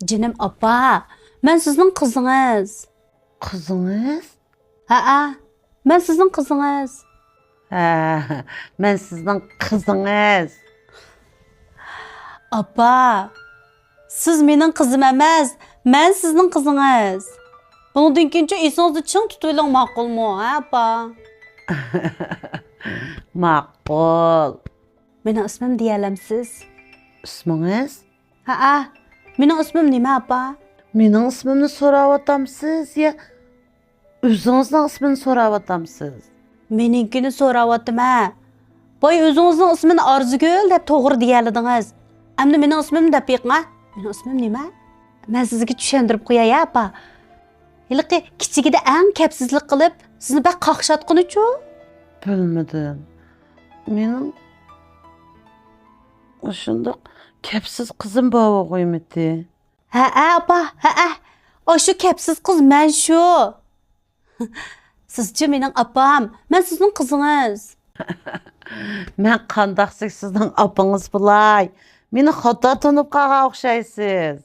Canım apa, ben sizin kızınız. Kızınız? Ha, ben sizin kızınız. Ha, ben sizden kızınız. Apa, siz benim kızım emas, ben sizin kızınız. Bunu dinkince isanızı çın tutuyla makul mu, ha apa? Makul. Benim ismim diyelemsiz. İsminiz? Ha, benim ismim nime apa? Mening ismimni so'rayaptamsiz ya o'zingizning ismini so'rayaptamsiz? Meninkini so'rayaptim ha. Boy o'zingizning ismini Arzugul deb to'g'ri deyaladingiz. Endi mening ismim deb beqing ha. Mening ismim nima? Men sizga tushuntirib qo'yay apa. Hiliqi kichigida eng kapsizlik qilib, sizni bak qaqshatqunichu. Bilmadim. Mening shundoq kapsiz qizim bor qo'ymadi. Ha apa, ha. O shu kapsiz qiz men shu. Sizchi mening apam, men sizning qizingiz. Men qandaqsiz sizning opingiz bo'lay. Meni xato tunib qolgan o'xshaysiz.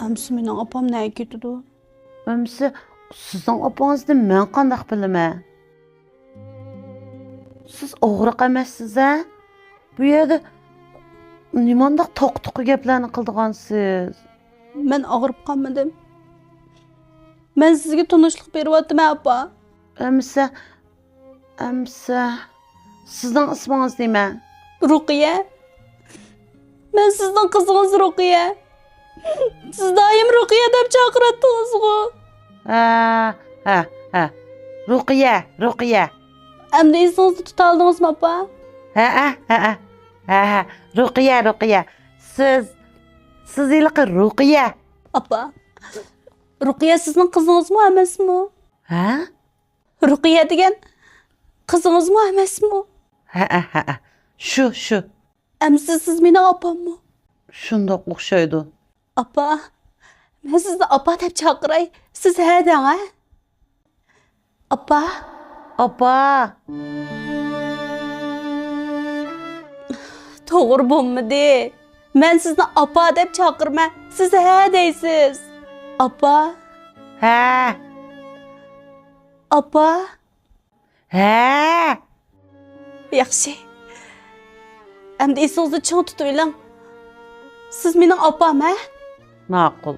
Amsi mening apam nega ketdi? Amsi sizning opingizni men qandaq bilaman? Siz o'g'riq emassiz a? Bu yerda nimandaq to'q-to'q gaplarni qildigansiz? Men og'rib qolmadim. Men sizga tunishlik beryaptim apa. Amsa sizning ismingiz nima? Ruqiya. Men sizning qizingiz Ruqiya. Siz doim Ruqiya deb chaqiratdingiz-ku. Ha. Ruqiya. Endi esingizni tuta oldingizmi apa? Ha. Ruqiya. Siz iliqi Ruqiya. Apa. Ruqiya sizning qizingizmi emasmi? Ha? Ruqiya degan qizingizmi emasmi? Ha. Shu. Amsi siz mening opammi? Shundoq o'xshaydi. Apa. Men sizni apa deb chaqiray. Siz ha deng, ha? Apa. Opa. To'g'ri bo'lmadi. Men sizni apa deb chaqirman. Siz ha deysiz. Apa. Ha. Apa. Ha. Yaxshi. Endi esingizni ching tutib oling. Siz mening opam, ha? Ma'qul.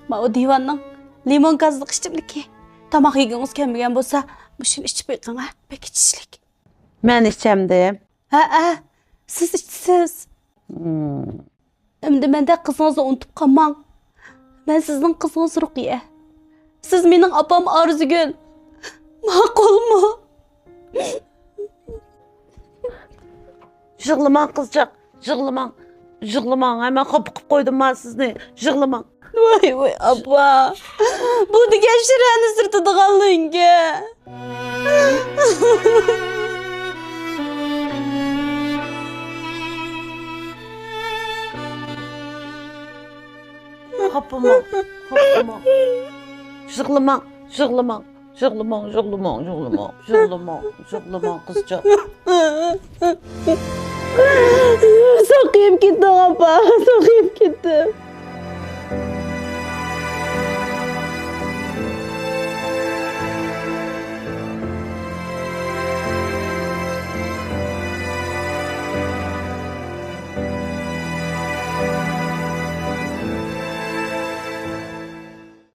Ma o divanning limon gazli ichimliki. Tomoq yegingiz kelmagan bo'lsa, shuni ichib qo'ying, ha? Bek ichishlik. Men ichamdim. Ha. Siz ichsiz. Endi menda qizingizni unutib qolmang. Men sizning qizingiz Ruqiya. Siz mening opam Arzugul. Ma'qulmi? Yig'lamang qizchaq, yig'lamang. Hemen qopib qo'ydim men sizni. Yig'lamang. Voy apa. Bu degan shirani sirtadiganligingga. Qopimang. Yig'lamang qizchaq. So'qiyib ketdim apa. So'qiyib ketdim.